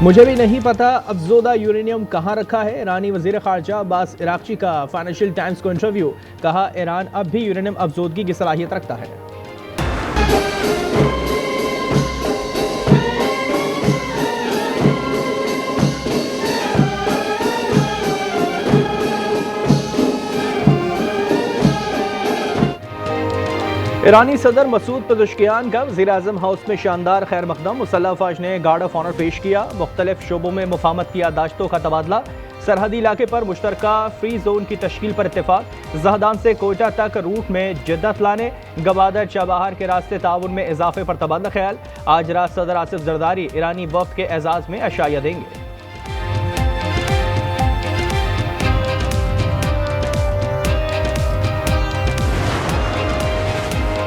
मुझे भी नहीं पता अफजोदा यूरेनियम कहाँ रखा है। ईरानी वजीर खारजा अब्बास इराक्ची का फाइनेंशियल टाइम्स को इंटरव्यू। कहा ईरान अब भी यूरेनियम अफजोदगी की सलाहियत रखता है। ईरानी सदर मसूद पेज़ेश्कियान का वज़ीर-ए-आज़म हाउस में शानदार खैर मकदम। मुसल्लह अफवाज ने गार्ड ऑफ ऑनर पेश किया। मुख्तलिफ शोबों में मुफाहमत की याददाश्तों का तबादला। सरहदी इलाके पर मुश्तरका फ्री जोन की तश्कील पर इत्तेफाक। जहदान से कोयटा तक रूट में जिद्दत लाने, गवादर चाबहार के रास्ते ताउन में इजाफे पर तबादला ख्याल। आज रात सदर आसिफ जरदारी ईरानी वफ्द के एजाज में अशाया देंगे।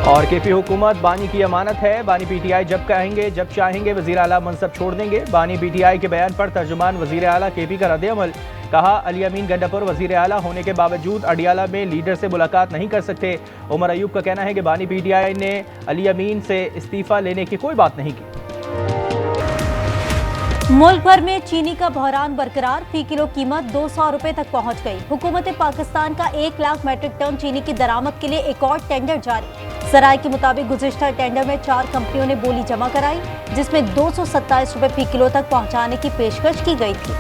और केपी हुकूमत बानी की अमानत है। बानी पीटीआई जब कहेंगे जब चाहेंगे वजीर आला मनसब छोड़ देंगे। बानी पीटीआई के बयान पर तर्जुमान वजीर आला केपी का रद्द-ए-अमल। कहा अली अमीन गंडापुर वजीर आला होने के बावजूद अडियाला में लीडर से मुलाकात नहीं कर सकते। उमर अयूब का कहना है कि बानी पीटीआई ने अली अमीन से इस्तीफा लेने की कोई बात नहीं की। मुल्क भर में चीनी का बहरान बरकरार। फी किलो कीमत 200 रुपए तक पहुंच गई। हुकूमत पाकिस्तान का 1 लाख मैट्रिक टन चीनी की दरामद के लिए एक और टेंडर जारी। सराय के मुताबिक गुज़िश्ता टेंडर में 4 कंपनियों ने बोली जमा कराई, जिसमें 227 रुपए फी किलो तक पहुंचाने की पेशकश की गई थी।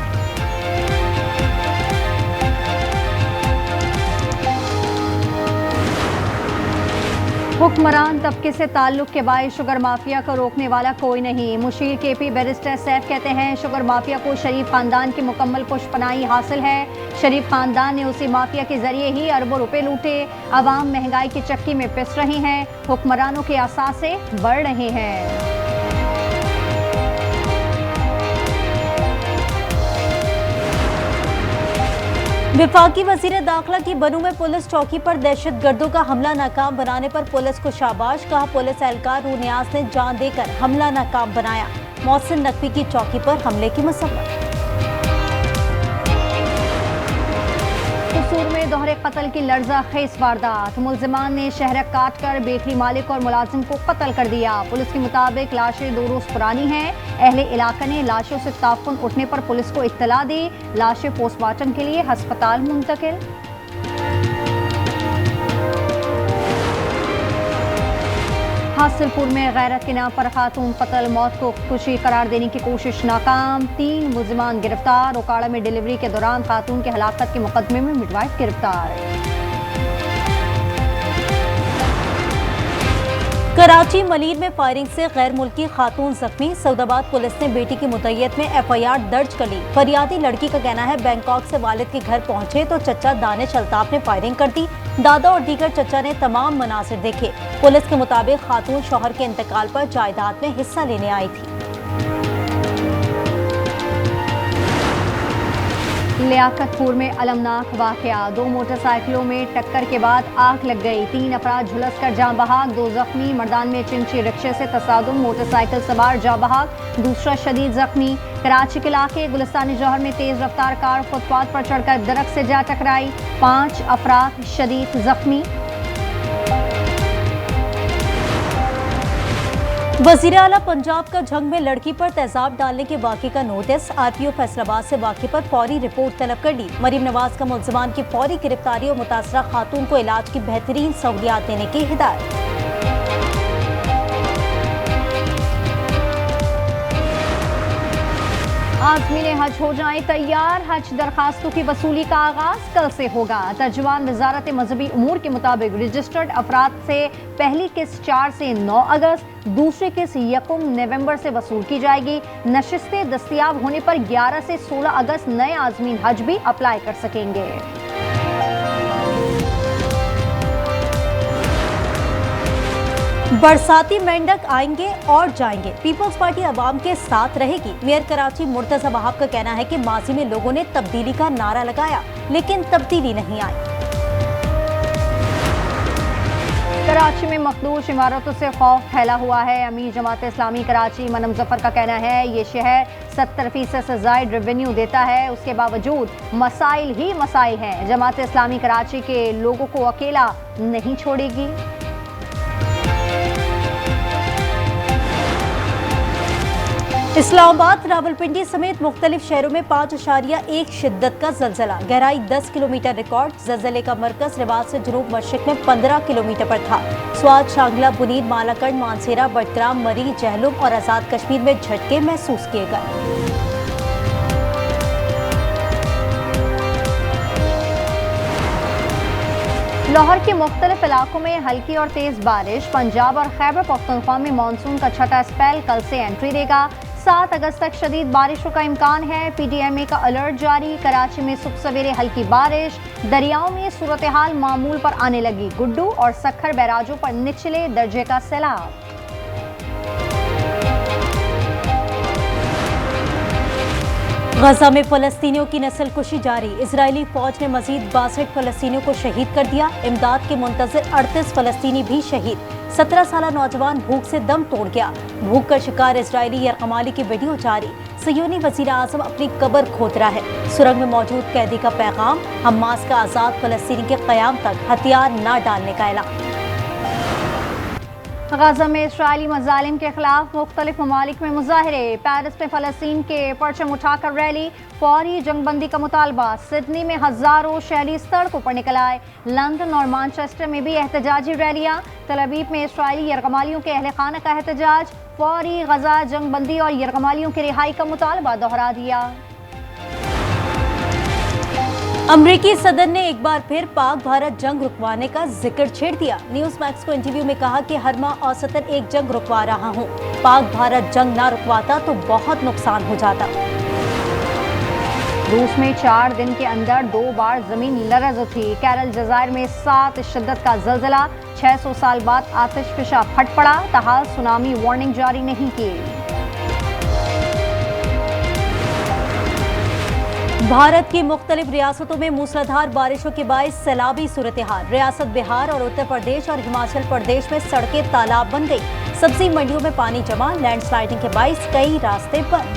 हुक्मरान तबके से ताल्लुक के बायस शुगर माफिया को रोकने वाला कोई नहीं। मुशीर केपी बैरिस्टर सैफ कहते हैं शुगर माफिया को शरीफ खानदान की मुकम्मल पुष्पनाई हासिल है। शरीफ खानदान ने उसी माफिया के जरिए ही अरबों रुपए लूटे। अवाम महंगाई की चक्की में पिस रही हैं। हुक्मरानों के असासे बढ़ रहे हैं। विफाकी वजीर दाखिला की बनू में पुलिस चौकी पर दहशतगर्दों का हमला नाकाम बनाने पर पुलिस को शाबाश। कहा पुलिस एहलकार रूनियाज ने जान देकर हमला नाकाम बनाया। मोहसिन नकवी की चौकी पर हमले की मसम्मत। कसूर में दोहरे कत्ल की लर्जा खेज वारदात। मुलजिमान ने शहर काट कर बेकरी मालिक और मुलाजिम को कत्ल कर दिया। पुलिस के मुताबिक लाशें 2 रोज पुरानी हैं। अहले इलाका ने लाशों से ताफुन उठने पर पुलिस को इत्तला दी। लाशें पोस्टमार्टम के लिए अस्पताल मुंतकिल। हासिलपुर में गैरत के नाम पर खातून कत्ल, मौत को खुशी करार देने की कोशिश नाकाम। 3 मुलजिमान गिरफ्तार। ओकाड़ा में डिलीवरी के दौरान खातून की हलाकत के मुकदमे में मिडवाइफ गिरफ्तार। कराची मलीर में फायरिंग से गैर मुल्की खातून जख्मी। सऊदाबाद पुलिस ने बेटी की मुतय्यत में FIR दर्ज कर ली। फरियादी लड़की का कहना है बैंकॉक से वालिद के घर पहुंचे तो चचा दानिश अल्ताफ ने फायरिंग कर दी। दादा और दीगर चचा ने तमाम मनासिर देखे। पुलिस के मुताबिक खातून शौहर के इंतकाल पर जायदाद में हिस्सा लेने आई थी। लियाकतपुर में अलमनाक वाकया। 2 मोटरसाइकिलों में टक्कर के बाद आग लग गई। 3 अफराद झुलस कर जाँ बहाक, 2 जख्मी। मर्दान में चिंची रिक्शे से तसादुम, मोटरसाइकिल सवार जाँ बहाक, दूसरा शदीद जख्मी। कराची के इलाके गुलिस्तानी जौहर में तेज रफ्तार कार फुटपाथ पर चढ़कर दरख्त से जा टकराई। 5 अफराद शदीद जख्मी। वजीर आला पंजाब का जंग में लड़की पर तेजाब डालने के वाक़े का नोटिस। RPO फैसलाबाद से वाक़े पर फौरी रिपोर्ट तलब कर ली। मरीम नवाज का मुल्ज़िमान की फौरी गिरफ्तारी और मुतासरा खातून को इलाज की बेहतरीन सहूलियात देने की हिदायत। आज़मीन हज हो जाएं तैयार। हज दरखास्तों की वसूली का आगाज कल से होगा। तर्जुमान वजारत मजहबी उमूर के मुताबिक रजिस्टर्ड अफराद से पहली किस्त 4 से 9 अगस्त, दूसरी किस्त 1 नवंबर से वसूल की जाएगी। नशिस्तें दस्तियाब होने पर 11 से 16 अगस्त नए आज़मीन हज भी अप्लाई कर सकेंगे। बरसाती मेंढक आएंगे और जाएंगे। पीपल्स पार्टी अवाम के साथ रहेगी। मेयर कराची मुर्तजा वहाब का कहना है कि माजी में लोगों ने तब्दीली का नारा लगाया लेकिन तब्दीली नहीं आई। कराची में मखदूश इमारतों से खौफ फैला हुआ है। अमीर जमात इस्लामी कराची मनम जफर का कहना है ये शहर 70% से ज़ायद रेवेन्यू देता है, उसके बावजूद मसाइल ही मसाइल हैं। जमात इस्लामी कराची के लोगों को अकेला नहीं छोड़ेगी। इस्लामाबाद, रावलपिंडी समेत मुख्तलिफ शहरों में 5.1 शिद्दत का जलजला। गहराई 10 किलोमीटर रिकॉर्ड। जलजले का मरकज रिवाज से जुनूब मशरिक में 15 किलोमीटर पर था। स्वात, शांगला, बुनीर, मालाकंड, मानसेरा, बडग्राम, मरी, जहलुम और आजाद कश्मीर में झटके महसूस किए गए। लाहौर के मुख्तलिफ इलाकों में हल्की और तेज बारिश। पंजाब और खैबर पख्तूनख्वा में मानसून का छठा स्पेल कल से एंट्री देगा। 7 अगस्त तक शदीद बारिशों का इम्कान है। PDMA का अलर्ट जारी। कराची में सुबह सवेरे हल्की बारिश। दरियाओं में सूरत हाल मामूल पर आने लगी। गुड्डू और सखर बैराजों पर निचले दर्जे का सैलाब। गजा में फलस्तीनियों की नस्ल कुशी जारी। इजरायली फौज ने मजीद 62 फलस्तीनियों को शहीद कर दिया। इमदाद के मुंतजर 38 फलस्तीनी भी शहीद। 17 साल नौजवान भूख से दम तोड़ गया। भूख का शिकार इजरायली यरगमाली की वीडियो जारी। सयूनी वजीर आजम अपनी कब्र खोद रहा है। सुरंग में मौजूद कैदी का पैगाम। हमास का आज़ाद फलस्तीनी के क़याम तक हथियार न डालने का ऐलान। गजा में इसराइली मजालिम के खिलाफ मुख्तलिफ ममालिक में मुजाहरे। पेरिस में फलस्तीन के परचम उठाकर रैली। फौरी जंगबंदी का मुतालबा। सिडनी में हजारों शहरी सड़कों पर निकल आए। लंदन और मैनचेस्टर में भी एहतजाजी रैलियां। तल अवीव में इसराइली यरगमालियों के अहल खाना का एहतजाज। फौरी गजा जंगबंदी और यरगमालियों की रिहाई का मुतालबा दोहरा दिया। अमरीकी सदर ने एक बार फिर पाक भारत जंग रुकवाने का जिक्र छेड़ दिया। न्यूज मैक्स को इंटरव्यू में कहा कि हर माह औसतन एक जंग रुकवा रहा हूं। पाक भारत जंग ना रुकवाता तो बहुत नुकसान हो जाता। रूस में 4 दिन के अंदर 2 बार जमीन लरज़ उठी। केरल जज़ायर में 7 शिद्दत का जलजला। 600 साल बाद आतिशफिशा फट पड़ा। ताहाल सुनामी वार्निंग जारी नहीं की। भारत की मुख्तलिफ रियासतों में मूसलाधार बारिशों के बायस सैलाबी सूरत हाल। रियासत बिहार और उत्तर प्रदेश और हिमाचल प्रदेश में सड़कें तालाब बन गई। सब्जी मंडियों में पानी जमा। लैंडस्लाइडिंग के बायस कई रास्ते बंद।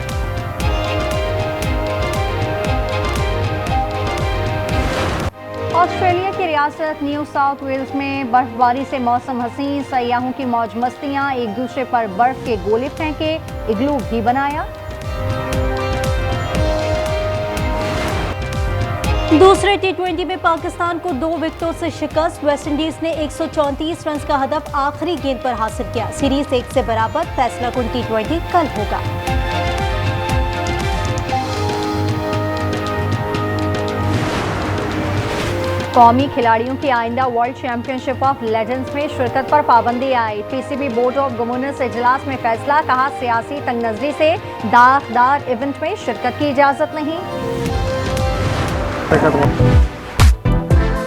ऑस्ट्रेलिया की रियासत न्यू साउथ वेल्स में बर्फबारी से मौसम हसीन। सयाहों की मौज मस्तियां। एक दूसरे पर बर्फ के गोले फेंके। इग्लू भी बनाया। दूसरे T20 में पाकिस्तान को 2 विकेटों से शिकस्त। वेस्टइंडीज ने 134 रन का हदफ आखिरी गेंद पर हासिल किया। सीरीज 1 से बराबर। फैसला कुन T20 कल होगा। कौमी खिलाड़ियों की आइंदा वर्ल्ड चैंपियनशिप ऑफ लेजेंड्स में शिरकत पर पाबंदी आई। PCB बोर्ड ऑफ गवर्नर्स इजलास में फैसला। कहा सियासी तंगनजरी से दागदार इवेंट में शिरकत की इजाजत नहीं।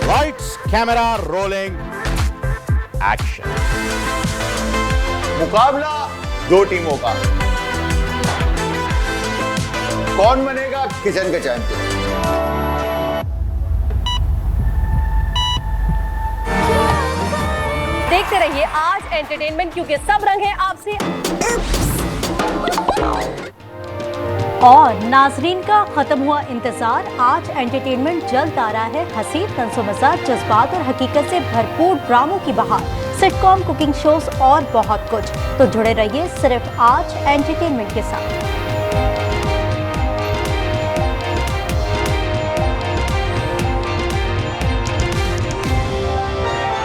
Lights, camera, rolling, action. मुकाबला 2 टीमों का। कौन बनेगा किचन का चैंपियन? देखते रहिए आज एंटरटेनमेंट, क्योंकि सब रंग है आपसे। और नाजरीन का खत्म हुआ इंतजार। आज एंटरटेनमेंट जल्द आ रहा है हंसी, तंसो-मज़ाक, जज्बात और हकीकत से भरपूर ड्रामों की बहार। सिटकॉम, कुकिंग शोज और बहुत कुछ। तो जुड़े रहिए सिर्फ आज एंटरटेनमेंट के साथ।